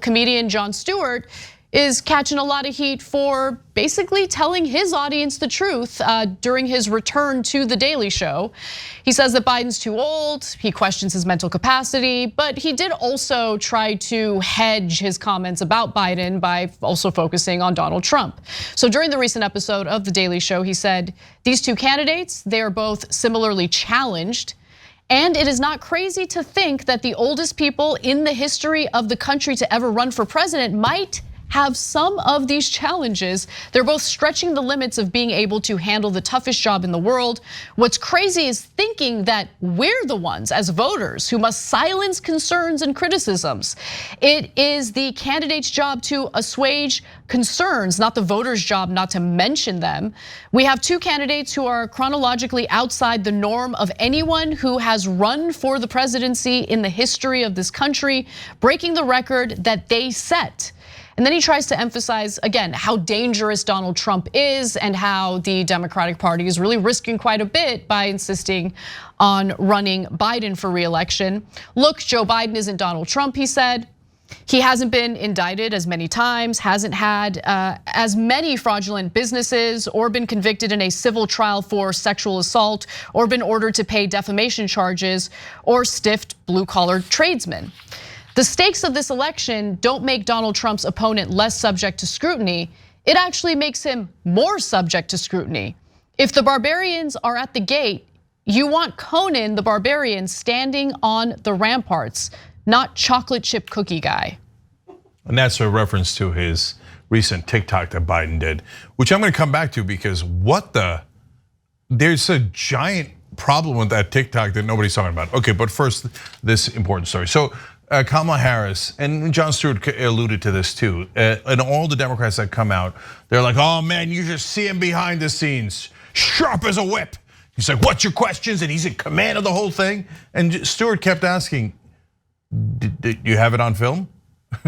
Comedian Jon Stewart is catching a lot of heat for basically telling his audience the truth during his return to The Daily Show. He says that Biden's too old, he questions his mental capacity, but he did also try to hedge his comments about Biden by also focusing on Donald Trump. So during the recent episode of The Daily Show, he said, these two candidates, they are both similarly challenged. And it is not crazy to think that the oldest people in the history of the country to ever run for president might have some of these challenges. They're both stretching the limits of being able to handle the toughest job in the world. What's crazy is thinking that we're the ones as voters who must silence concerns and criticisms. It is the candidate's job to assuage concerns, not the voter's job not to mention them. We have two candidates who are chronologically outside the norm of anyone who has run for the presidency in the history of this country, breaking the record that they set. And then he tries to emphasize, again, how dangerous Donald Trump is and how the Democratic Party is really risking quite a bit by insisting on running Biden for re-election. Look, Joe Biden isn't Donald Trump, he said. He hasn't been indicted as many times, hasn't had as many fraudulent businesses, or been convicted in a civil trial for sexual assault, or been ordered to pay defamation charges, or stiffed blue-collar tradesmen. The stakes of this election don't make Donald Trump's opponent less subject to scrutiny. It actually makes him more subject to scrutiny. If the barbarians are at the gate, you want Conan the Barbarian standing on the ramparts, not chocolate chip cookie guy. And that's a reference to his recent TikTok that Biden did, which I'm gonna come back to because there's a giant problem with that TikTok that nobody's talking about. Okay, but first, this important story. So Kamala Harris, and Jon Stewart alluded to this too, and all the Democrats that come out, they're like, oh man, you just see him behind the scenes, sharp as a whip. He's like, what's your questions? And he's in command of the whole thing. And Stewart kept asking, did you have it on film?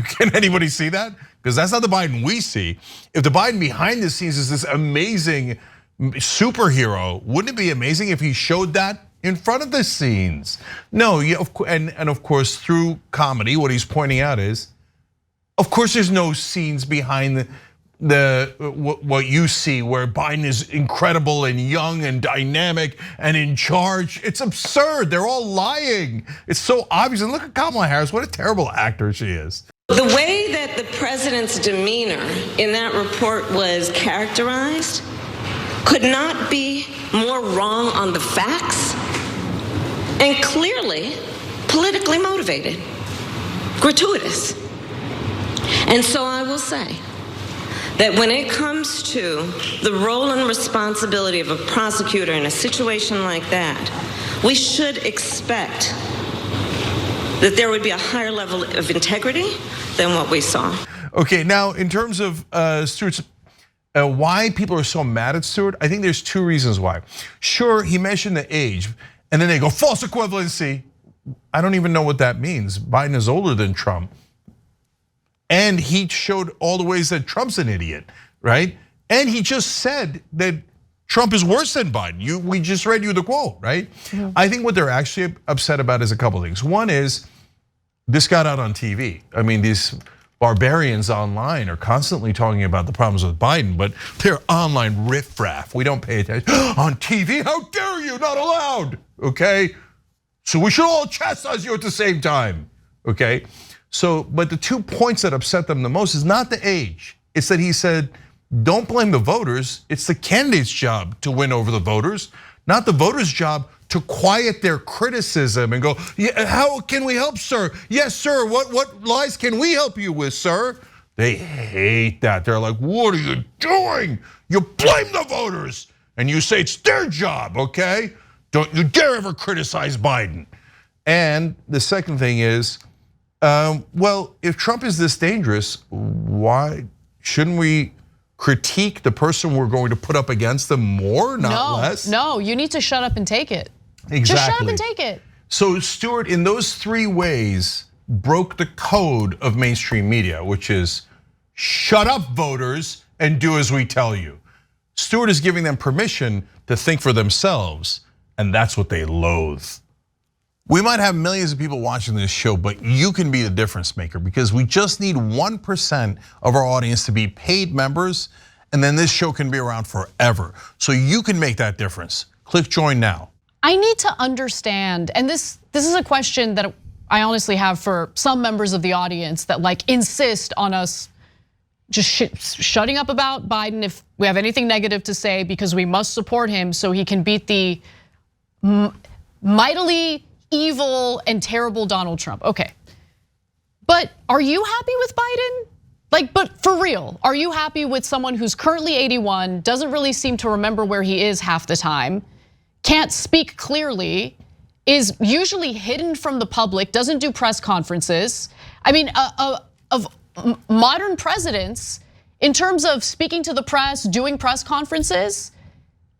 Can anybody see that? Because that's not the Biden we see. If the Biden behind the scenes is this amazing superhero, wouldn't it be amazing if he showed that in front of the scenes? No, and of course through comedy, what he's pointing out is, of course there's no scenes behind what you see where Biden is incredible and young and dynamic and in charge. It's absurd, they're all lying. It's so obvious, and look at Kamala Harris, what a terrible actor she is. The way that the president's demeanor in that report was characterized could not be more wrong on the facts, and clearly politically motivated, gratuitous. And so I will say that when it comes to the role and responsibility of a prosecutor in a situation like that, we should expect that there would be a higher level of integrity than what we saw. Okay, now in terms of Stewart's why people are so mad at Stewart, I think there's two reasons why. Sure, he mentioned the age, and then they go, false equivalency. I don't even know what that means. Biden is older than Trump. And he showed all the ways that Trump's an idiot, right? And he just said that Trump is worse than Biden. We just read you the quote, right? Mm-hmm. I think what they're actually upset about is a couple of things. One is, this got out on TV. I mean, these barbarians online are constantly talking about the problems with Biden, but they're online riffraff. We don't pay attention. On TV, how dare you, not allowed, okay? So we should all chastise you at the same time, okay? So, but the 2 points that upset them the most is not the age. It's that he said, don't blame the voters. It's the candidate's job to win over the voters, not the voters' job to quiet their criticism and go, yeah, how can we help, sir? Yes, sir, what lies can we help you with, sir? They hate that. They're like, what are you doing? You blame the voters and you say it's their job, okay? Don't you dare ever criticize Biden. And the second thing is, well, if Trump is this dangerous, why shouldn't we critique the person we're going to put up against them more, not less? No, you need to shut up and take it. Exactly. Just shut up and take it. So Stewart, in those 3 ways, broke the code of mainstream media, which is shut up, voters, and do as we tell you. Stewart is giving them permission to think for themselves, and that's what they loathe. We might have millions of people watching this show, but you can be the difference maker because we just need 1% of our audience to be paid members, and then this show can be around forever. So you can make that difference. Click join now. I need to understand, and this is a question that I honestly have for some members of the audience that like insist on us just shutting up about Biden if we have anything negative to say because we must support him so he can beat the mightily evil and terrible Donald Trump. Okay, but are you happy with Biden? Like, but for real, are you happy with someone who's currently 81, doesn't really seem to remember where he is half the time, can't speak clearly, is usually hidden from the public, doesn't do press conferences? I mean, of modern presidents, in terms of speaking to the press, doing press conferences,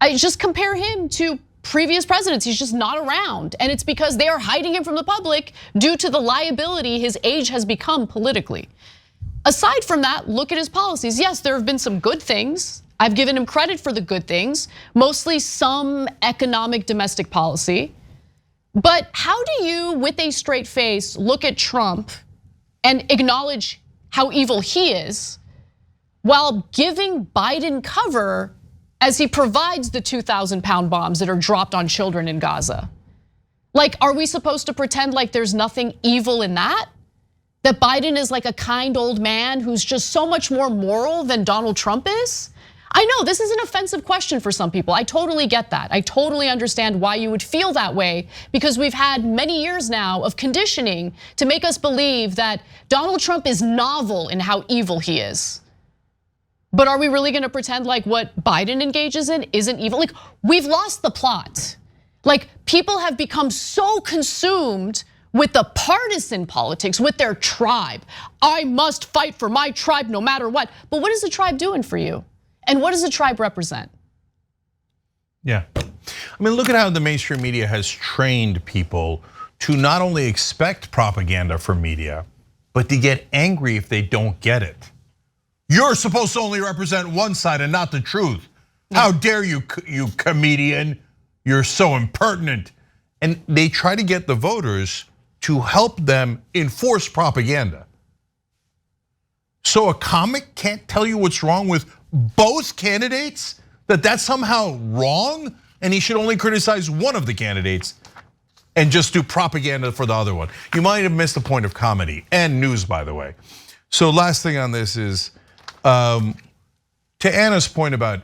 I just compare him to previous presidents. He's just not around. And it's because they are hiding him from the public due to the liability his age has become politically. Aside from that, look at his policies. Yes, there have been some good things. I've given him credit for the good things, mostly some economic domestic policy. But how do you, with a straight face, look at Trump and acknowledge how evil he is while giving Biden cover as he provides the 2,000-pound bombs that are dropped on children in Gaza? Like, are we supposed to pretend like there's nothing evil in that? That Biden is like a kind old man who's just so much more moral than Donald Trump is? I know this is an offensive question for some people. I totally get that. I totally understand why you would feel that way because we've had many years now of conditioning to make us believe that Donald Trump is novel in how evil he is. But are we really gonna pretend like what Biden engages in isn't evil? Like, we've lost the plot. Like, people have become so consumed with the partisan politics, with their tribe. I must fight for my tribe no matter what. But what is the tribe doing for you? And what does the tribe represent? Yeah, I mean, look at how the mainstream media has trained people to not only expect propaganda from media, but to get angry if they don't get it. You're supposed to only represent one side and not the truth. How dare you, you comedian? You're so impertinent. And they try to get the voters to help them enforce propaganda. So a comic can't tell you what's wrong with both candidates? That's somehow wrong? And he should only criticize one of the candidates and just do propaganda for the other one. You might have missed the point of comedy and news, by the way. So last thing on this is, to Anna's point about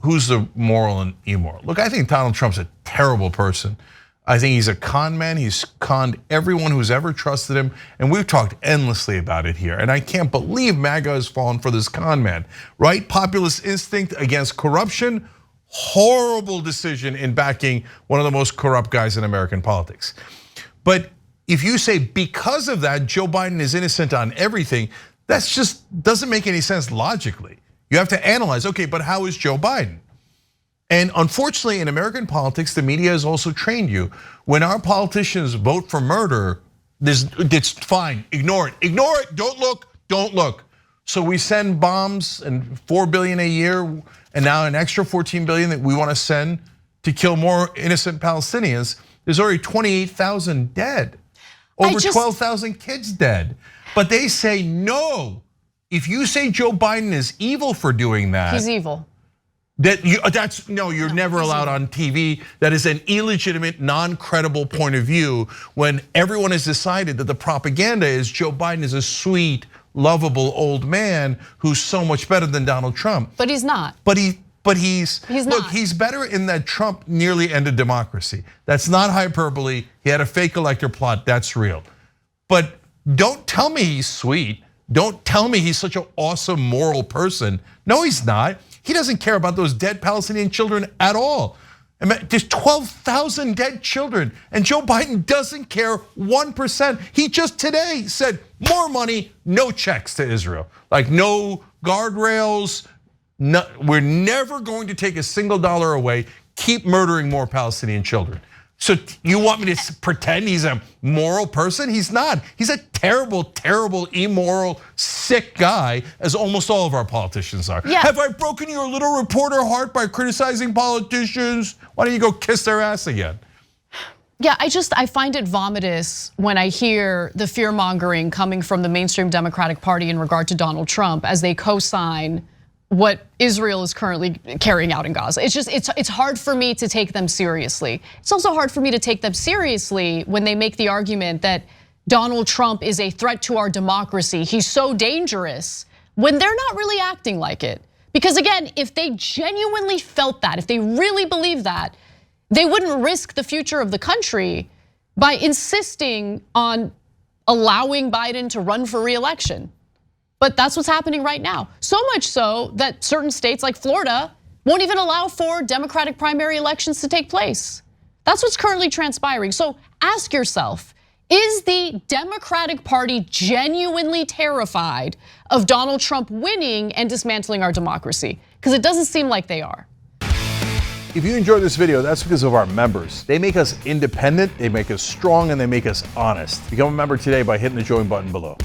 who's the moral and immoral. Look, I think Donald Trump's a terrible person. I think he's a con man. He's conned everyone who's ever trusted him. And we've talked endlessly about it here. And I can't believe MAGA has fallen for this con man, right? Populist instinct against corruption. Horrible decision in backing one of the most corrupt guys in American politics. But if you say because of that, Joe Biden is innocent on everything, that's just doesn't make any sense logically. You have to analyze, okay, but how is Joe Biden? And unfortunately, in American politics, the media has also trained you. When our politicians vote for murder, it's fine, ignore it, don't look. So we send bombs and 4 billion a year, and now an extra 14 billion that we want to send to kill more innocent Palestinians. There's already 28,000 dead, over 12,000 kids dead. But they say no. If you say Joe Biden is evil for doing that, he's evil. You're never allowed on TV. That is an illegitimate, non-credible point of view when everyone has decided that the propaganda is Joe Biden is a sweet, lovable old man who's so much better than Donald Trump. But he's not. But he's look, he's better in that Trump nearly ended democracy. That's not hyperbole. He had a fake elector plot, that's real. But don't tell me he's sweet. Don't tell me he's such an awesome moral person. No, he's not. He doesn't care about those dead Palestinian children at all. There's 12,000 dead children, and Joe Biden doesn't care 1%. He just today said more money, no checks to Israel. Like no guardrails, we're never going to take a single dollar away, keep murdering more Palestinian children. So you want me to pretend he's a moral person? He's not. He's a terrible, terrible, immoral, sick guy, as almost all of our politicians are. Yeah. Have I broken your little reporter heart by criticizing politicians? Why don't you go kiss their ass again? Yeah, I find it vomitous when I hear the fear mongering coming from the mainstream Democratic Party in regard to Donald Trump as they co-sign what Israel is currently carrying out in Gaza. It's hard for me to take them seriously. It's also hard for me to take them seriously when they make the argument that Donald Trump is a threat to our democracy. He's so dangerous when they're not really acting like it. Because again, if they genuinely felt that, if they really believed that, they wouldn't risk the future of the country by insisting on allowing Biden to run for re-election. But that's what's happening right now. So much so that certain states like Florida won't even allow for Democratic primary elections to take place. That's what's currently transpiring. So ask yourself, is the Democratic Party genuinely terrified of Donald Trump winning and dismantling our democracy? Because it doesn't seem like they are. If you enjoyed this video, that's because of our members. They make us independent, they make us strong, and they make us honest. Become a member today by hitting the join button below.